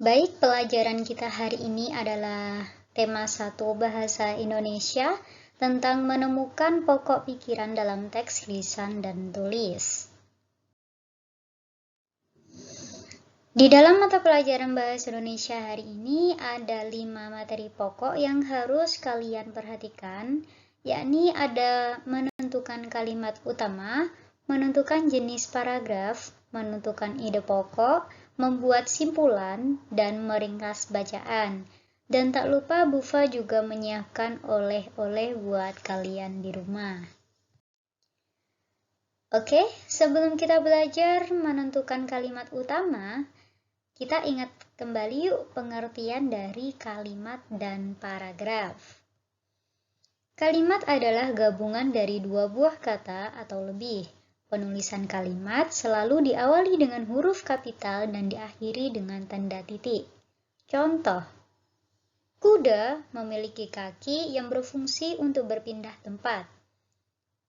Baik, pelajaran kita hari ini adalah tema 1 Bahasa Indonesia tentang menemukan pokok pikiran dalam teks lisan dan tulis. Di dalam mata pelajaran Bahasa Indonesia hari ini ada 5 materi pokok yang harus kalian perhatikan, yakni ada menentukan kalimat utama, menentukan jenis paragraf, menentukan ide pokok, membuat simpulan, dan meringkas bacaan. Dan tak lupa Bufa juga menyiapkan oleh-oleh buat kalian di rumah. Oke, sebelum kita belajar menentukan kalimat utama, kita ingat kembali yuk pengertian dari kalimat dan paragraf. Kalimat adalah gabungan dari dua buah kata atau lebih. Penulisan kalimat selalu diawali dengan huruf kapital dan diakhiri dengan tanda titik. Contoh, kuda memiliki kaki yang berfungsi untuk berpindah tempat.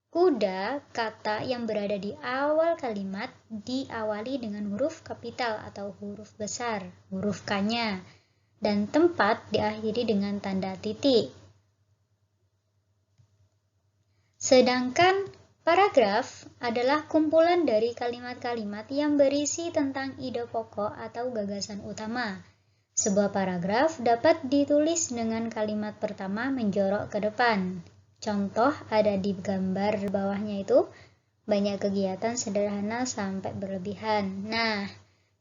Kuda, kata yang berada di awal kalimat, diawali dengan huruf kapital atau huruf besar, huruf K-nya, dan tempat diakhiri dengan tanda titik. Sedangkan paragraf adalah kumpulan dari kalimat-kalimat yang berisi tentang ide pokok atau gagasan utama. Sebuah paragraf dapat ditulis dengan kalimat pertama menjorok ke depan. Contoh ada di gambar bawahnya itu, banyak kegiatan sederhana sampai berlebihan. Nah,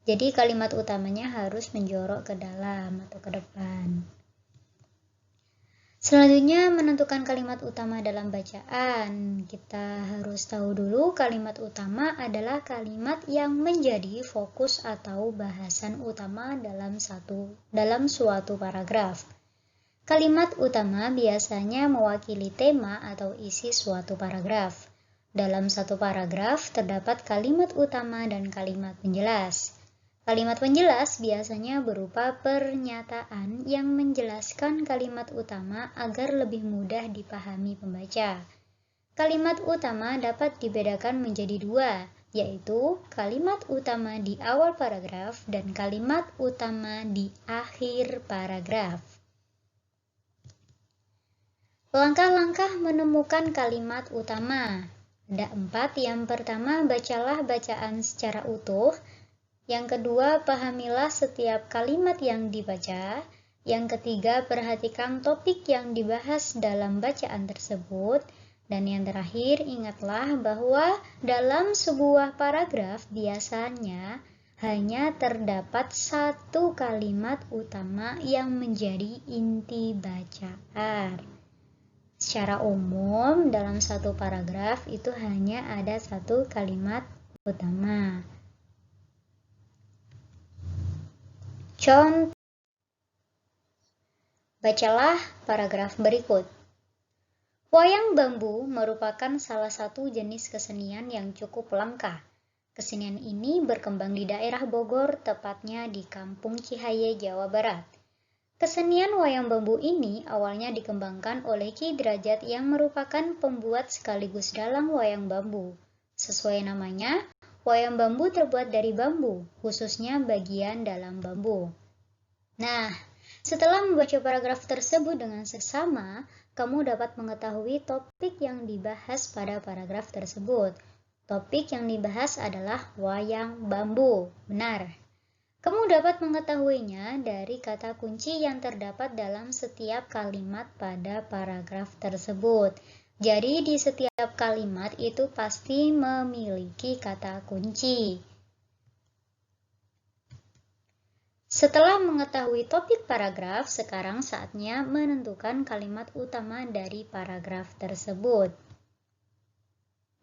jadi kalimat utamanya harus menjorok ke dalam atau ke depan. Selanjutnya, menentukan kalimat utama dalam bacaan. Kita harus tahu dulu kalimat utama adalah kalimat yang menjadi fokus atau bahasan utama dalam suatu paragraf. Kalimat utama biasanya mewakili tema atau isi suatu paragraf. Dalam satu paragraf terdapat kalimat utama dan kalimat penjelas. Kalimat penjelas biasanya berupa pernyataan yang menjelaskan kalimat utama agar lebih mudah dipahami pembaca. Kalimat utama dapat dibedakan menjadi dua, yaitu kalimat utama di awal paragraf dan kalimat utama di akhir paragraf. Langkah-langkah menemukan kalimat utama. Ada 4. Yang pertama, bacalah bacaan secara utuh. Yang kedua, pahamilah setiap kalimat yang dibaca. Yang ketiga, perhatikan topik yang dibahas dalam bacaan tersebut. Dan yang terakhir, ingatlah bahwa dalam sebuah paragraf biasanya hanya terdapat satu kalimat utama yang menjadi inti bacaan. Secara umum, dalam satu paragraf itu hanya ada satu kalimat utama. Contoh, bacalah paragraf berikut. Wayang bambu merupakan salah satu jenis kesenian yang cukup langka. Kesenian ini berkembang di daerah Bogor, tepatnya di Kampung Cihaye, Jawa Barat. Kesenian wayang bambu ini awalnya dikembangkan oleh Ki Derajat yang merupakan pembuat sekaligus dalang wayang bambu. Sesuai namanya, wayang bambu terbuat dari bambu, khususnya bagian dalam bambu. Nah, setelah membaca paragraf tersebut dengan seksama, kamu dapat mengetahui topik yang dibahas pada paragraf tersebut. Topik yang dibahas adalah wayang bambu. Benar. Kamu dapat mengetahuinya dari kata kunci yang terdapat dalam setiap kalimat pada paragraf tersebut. Jadi di setiap kalimat itu pasti memiliki kata kunci. Setelah mengetahui topik paragraf, sekarang saatnya menentukan kalimat utama dari paragraf tersebut.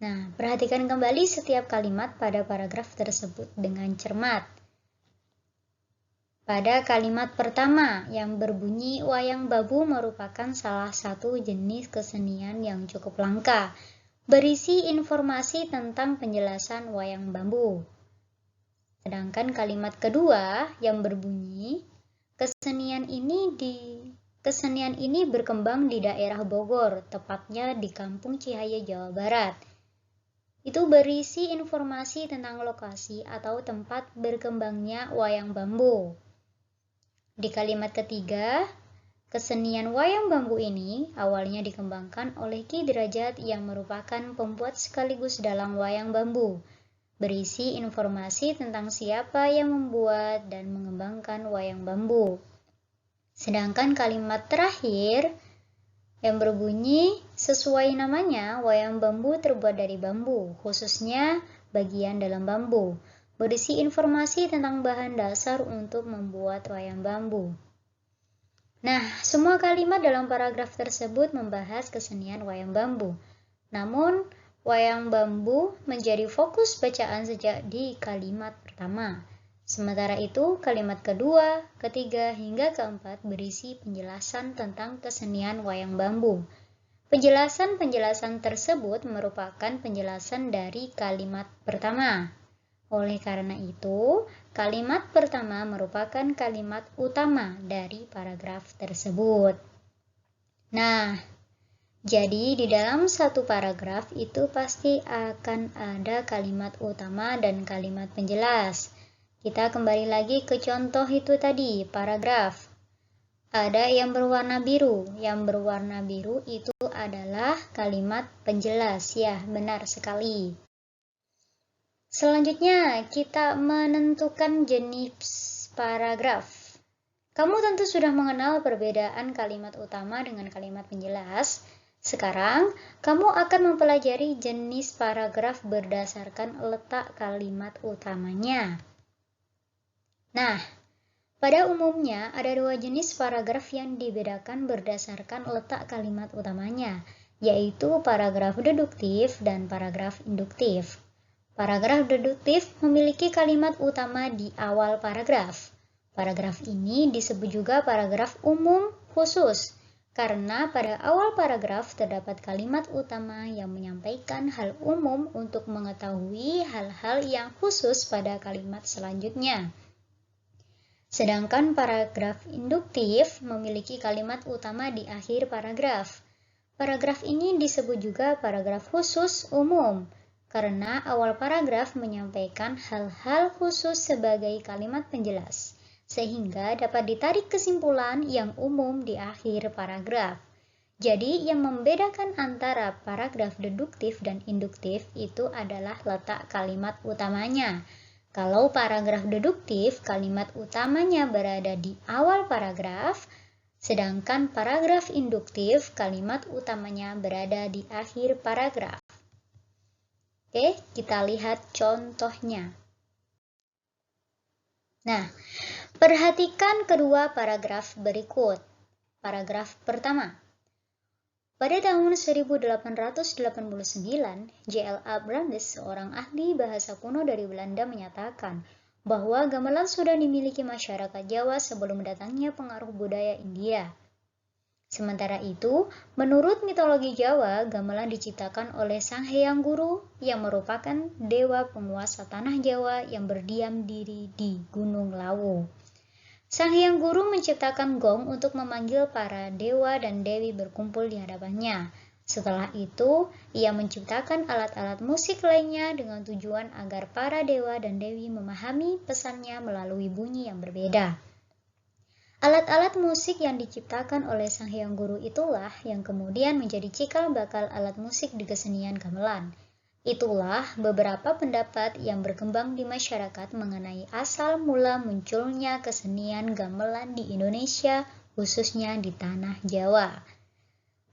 Nah, perhatikan kembali setiap kalimat pada paragraf tersebut dengan cermat. Pada kalimat pertama yang berbunyi wayang bambu merupakan salah satu jenis kesenian yang cukup langka, berisi informasi tentang penjelasan wayang bambu. Sedangkan kalimat kedua yang berbunyi kesenian ini berkembang di daerah Bogor, tepatnya di Kampung Cihaye, Jawa Barat. Itu berisi informasi tentang lokasi atau tempat berkembangnya wayang bambu. Di kalimat ketiga, kesenian wayang bambu ini awalnya dikembangkan oleh Ki Derajat yang merupakan pembuat sekaligus dalang wayang bambu, berisi informasi tentang siapa yang membuat dan mengembangkan wayang bambu. Sedangkan kalimat terakhir yang berbunyi, sesuai namanya, wayang bambu terbuat dari bambu, khususnya bagian dalam bambu, berisi informasi tentang bahan dasar untuk membuat wayang bambu. Nah, semua kalimat dalam paragraf tersebut membahas kesenian wayang bambu. Namun, wayang bambu menjadi fokus bacaan sejak di kalimat pertama. Sementara itu, kalimat kedua, ketiga, hingga keempat berisi penjelasan tentang kesenian wayang bambu. Penjelasan-penjelasan tersebut merupakan penjelasan dari kalimat pertama. Oleh karena itu, kalimat pertama merupakan kalimat utama dari paragraf tersebut. Nah, jadi di dalam satu paragraf itu pasti akan ada kalimat utama dan kalimat penjelas. Kita kembali lagi ke contoh itu tadi, paragraf. Ada yang berwarna biru. Yang berwarna biru itu adalah kalimat penjelas. Ya, benar sekali. Selanjutnya, kita menentukan jenis paragraf. Kamu tentu sudah mengenal perbedaan kalimat utama dengan kalimat penjelas. Sekarang, kamu akan mempelajari jenis paragraf berdasarkan letak kalimat utamanya. Nah, pada umumnya ada dua jenis paragraf yang dibedakan berdasarkan letak kalimat utamanya, yaitu paragraf deduktif dan paragraf induktif. Paragraf deduktif memiliki kalimat utama di awal paragraf. Paragraf ini disebut juga paragraf umum khusus, karena pada awal paragraf terdapat kalimat utama yang menyampaikan hal umum untuk mengetahui hal-hal yang khusus pada kalimat selanjutnya. Sedangkan paragraf induktif memiliki kalimat utama di akhir paragraf. Paragraf ini disebut juga paragraf khusus umum, karena awal paragraf menyampaikan hal-hal khusus sebagai kalimat penjelas, sehingga dapat ditarik kesimpulan yang umum di akhir paragraf. Jadi, yang membedakan antara paragraf deduktif dan induktif itu adalah letak kalimat utamanya. Kalau paragraf deduktif, kalimat utamanya berada di awal paragraf, sedangkan paragraf induktif, kalimat utamanya berada di akhir paragraf. Oke, kita lihat contohnya. Nah, perhatikan kedua paragraf berikut. Paragraf pertama. Pada tahun 1889, J.L.A. Brandes, seorang ahli bahasa kuno dari Belanda, menyatakan bahwa gamelan sudah dimiliki masyarakat Jawa sebelum datangnya pengaruh budaya India. Sementara itu, menurut mitologi Jawa, gamelan diciptakan oleh Sang Hyang Guru yang merupakan dewa penguasa tanah Jawa yang berdiam diri di Gunung Lawu. Sang Hyang Guru menciptakan gong untuk memanggil para dewa dan dewi berkumpul di hadapannya. Setelah itu, ia menciptakan alat-alat musik lainnya dengan tujuan agar para dewa dan dewi memahami pesannya melalui bunyi yang berbeda. Alat-alat musik yang diciptakan oleh Sang Hyang Guru itulah yang kemudian menjadi cikal bakal alat musik di kesenian gamelan. Itulah beberapa pendapat yang berkembang di masyarakat mengenai asal mula munculnya kesenian gamelan di Indonesia, khususnya di tanah Jawa.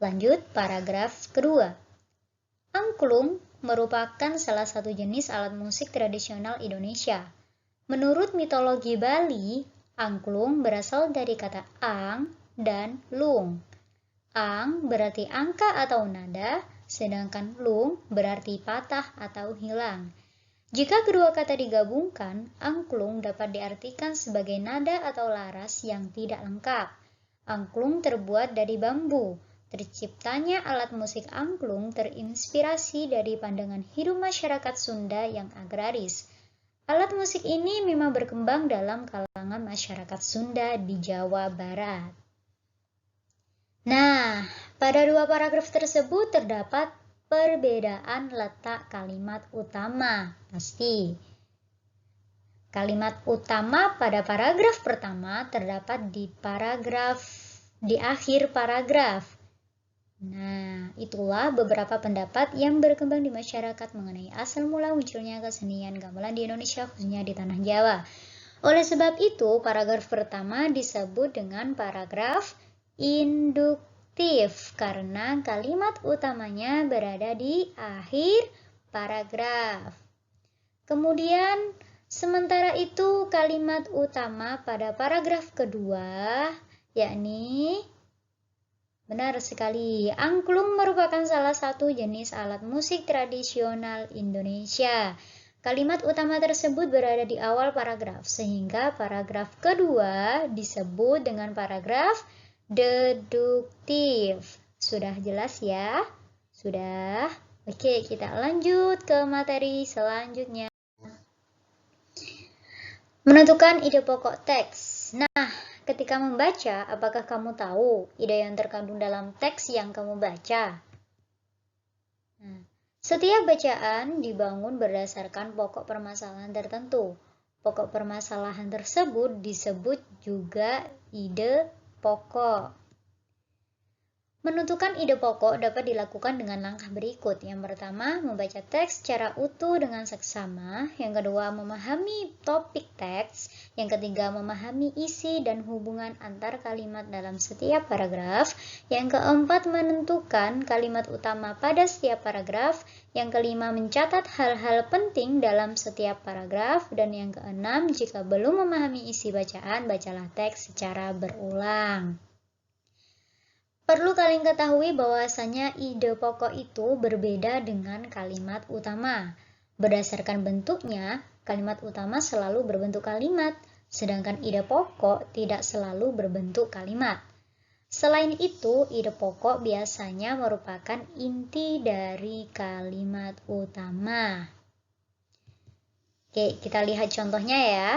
Lanjut paragraf kedua. Angklung merupakan salah satu jenis alat musik tradisional Indonesia. Menurut mitologi Bali, angklung berasal dari kata ang dan lung. Ang berarti angka atau nada, sedangkan lung berarti patah atau hilang. Jika kedua kata digabungkan, angklung dapat diartikan sebagai nada atau laras yang tidak lengkap. Angklung terbuat dari bambu. Terciptanya alat musik angklung terinspirasi dari pandangan hidup masyarakat Sunda yang agraris. Alat musik ini memang berkembang dalam kalangan masyarakat Sunda di Jawa Barat. Nah, pada dua paragraf tersebut terdapat perbedaan letak kalimat utama, pasti. Kalimat utama pada paragraf pertama terdapat di akhir paragraf. Nah, itulah beberapa pendapat yang berkembang di masyarakat mengenai asal mula munculnya kesenian gamelan di Indonesia, khususnya di Tanah Jawa. Oleh sebab itu, paragraf pertama disebut dengan paragraf induktif karena kalimat utamanya berada di akhir paragraf. Kemudian, sementara itu kalimat utama pada paragraf kedua, yakni benar sekali, angklung merupakan salah satu jenis alat musik tradisional Indonesia. Kalimat utama tersebut berada di awal paragraf, sehingga paragraf kedua disebut dengan paragraf deduktif. Sudah jelas ya? Sudah? Oke, kita lanjut ke materi selanjutnya. Menentukan ide pokok teks. Nah, ketika membaca, apakah kamu tahu ide yang terkandung dalam teks yang kamu baca? Nah, setiap bacaan dibangun berdasarkan pokok permasalahan tertentu. Pokok permasalahan tersebut disebut juga ide pokok. Menentukan ide pokok dapat dilakukan dengan langkah berikut. Yang pertama, membaca teks secara utuh dengan seksama. Yang kedua, memahami topik teks. Yang ketiga, memahami isi dan hubungan antar kalimat dalam setiap paragraf. Yang keempat, menentukan kalimat utama pada setiap paragraf. Yang kelima, mencatat hal-hal penting dalam setiap paragraf. Dan yang keenam, jika belum memahami isi bacaan, bacalah teks secara berulang. Perlu kalian ketahui bahwasanya ide pokok itu berbeda dengan kalimat utama. Berdasarkan bentuknya, kalimat utama selalu berbentuk kalimat, sedangkan ide pokok tidak selalu berbentuk kalimat. Selain itu, ide pokok biasanya merupakan inti dari kalimat utama. Oke, kita lihat contohnya ya.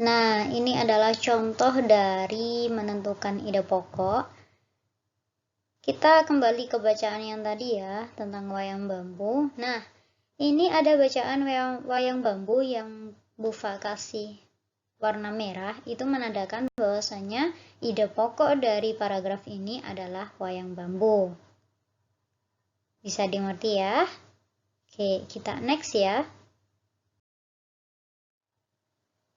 Nah, ini adalah contoh dari menentukan ide pokok. Kita kembali ke bacaan yang tadi ya, tentang wayang bambu. Nah, ini ada bacaan wayang bambu yang Bufa kasih warna merah, itu menandakan bahwasanya ide pokok dari paragraf ini adalah wayang bambu. Bisa dimengerti ya? Oke, kita next ya.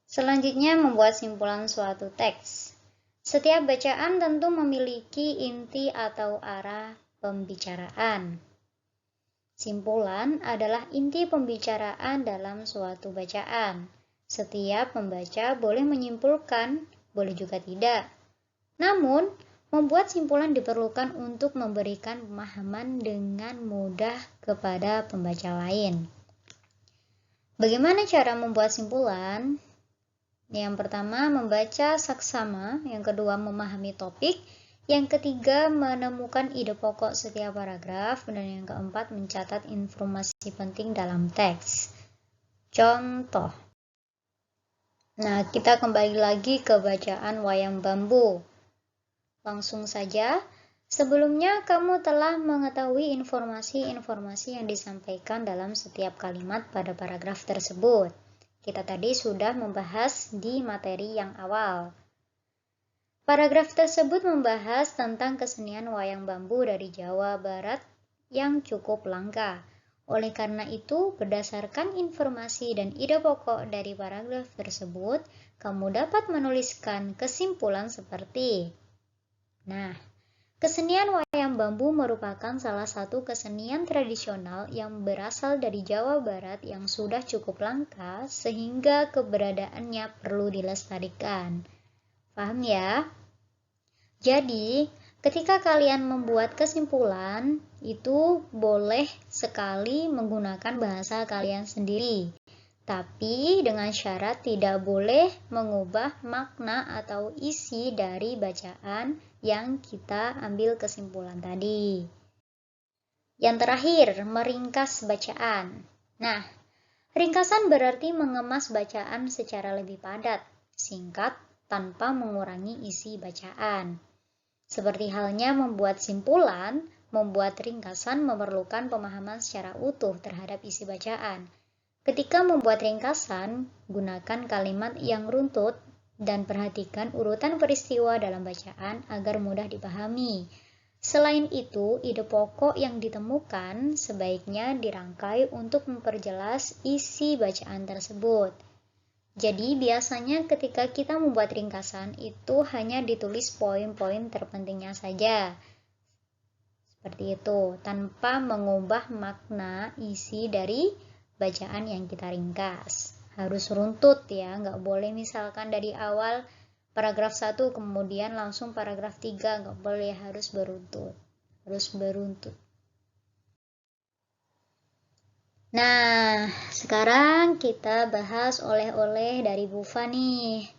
Selanjutnya, membuat simpulan suatu teks. Setiap bacaan tentu memiliki inti atau arah pembicaraan. Simpulan adalah inti pembicaraan dalam suatu bacaan. Setiap pembaca boleh menyimpulkan, boleh juga tidak. Namun, membuat simpulan diperlukan untuk memberikan pemahaman dengan mudah kepada pembaca lain. Bagaimana cara membuat simpulan? Yang pertama, membaca saksama. Yang kedua, memahami topik. Yang ketiga, menemukan ide pokok setiap paragraf. Dan yang keempat, mencatat informasi penting dalam teks. Contoh. Nah, kita kembali lagi ke bacaan wayang bambu. Langsung saja, sebelumnya kamu telah mengetahui informasi-informasi yang disampaikan dalam setiap kalimat pada paragraf tersebut. Kita tadi sudah membahas di materi yang awal. Paragraf tersebut membahas tentang kesenian wayang bambu dari Jawa Barat yang cukup langka. Oleh karena itu, berdasarkan informasi dan ide pokok dari paragraf tersebut, kamu dapat menuliskan kesimpulan seperti: Nah, kesenian wayang bambu merupakan salah satu kesenian tradisional yang berasal dari Jawa Barat yang sudah cukup langka sehingga keberadaannya perlu dilestarikan. Paham ya? Jadi, ketika kalian membuat kesimpulan, itu boleh sekali menggunakan bahasa kalian sendiri. Tapi dengan syarat tidak boleh mengubah makna atau isi dari bacaan yang kita ambil kesimpulan tadi. Yang terakhir, meringkas bacaan. Nah, ringkasan berarti mengemas bacaan secara lebih padat, singkat, tanpa mengurangi isi bacaan. Seperti halnya membuat simpulan, membuat ringkasan memerlukan pemahaman secara utuh terhadap isi bacaan. Ketika membuat ringkasan, gunakan kalimat yang runtut dan perhatikan urutan peristiwa dalam bacaan agar mudah dipahami. Selain itu, ide pokok yang ditemukan sebaiknya dirangkai untuk memperjelas isi bacaan tersebut. Jadi, biasanya ketika kita membuat ringkasan itu hanya ditulis poin-poin terpentingnya saja. Seperti itu, tanpa mengubah makna isi dari bacaan yang kita ringkas. Harus runtut ya, nggak boleh misalkan dari awal paragraf 1 kemudian langsung paragraf 3, nggak boleh, harus beruntut. Nah, sekarang kita bahas oleh-oleh dari Bufa nih.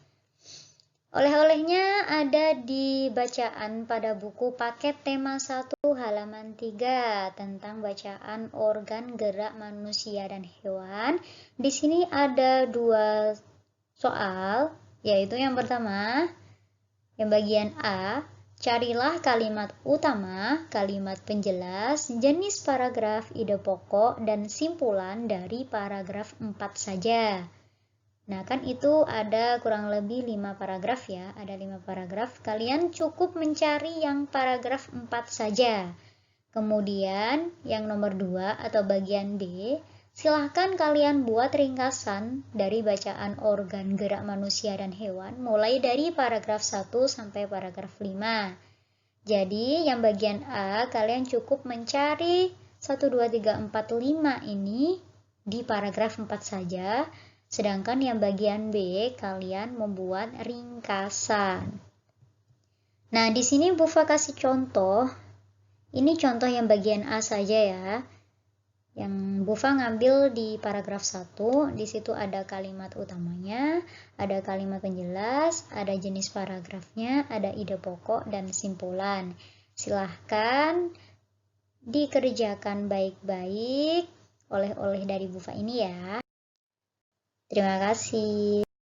Oleh-olehnya ada di bacaan pada buku paket tema 1 halaman 3 tentang bacaan organ gerak manusia dan hewan. Di sini ada 2 soal, yaitu yang pertama, yang bagian A, carilah kalimat utama, kalimat penjelas, jenis paragraf, ide pokok, dan simpulan dari paragraf 4 saja. Nah, kan itu ada kurang lebih 5 paragraf ya, ada 5 paragraf. Kalian cukup mencari yang paragraf 4 saja. Kemudian, yang nomor 2 atau bagian B, silahkan kalian buat ringkasan dari bacaan organ gerak manusia dan hewan mulai dari paragraf 1 sampai paragraf 5. Jadi yang bagian A kalian cukup mencari 1, 2, 3, 4, 5 ini di paragraf 4 saja. Sedangkan yang bagian B kalian membuat ringkasan. Nah, di sini Bufa kasih contoh. Ini contoh yang bagian A saja ya. Yang Bufa ngambil di paragraf 1, di situ ada kalimat utamanya, ada kalimat penjelas, ada jenis paragrafnya, ada ide pokok dan simpulan. Silahkan dikerjakan baik-baik oleh-oleh dari Bufa ini ya. Terima kasih.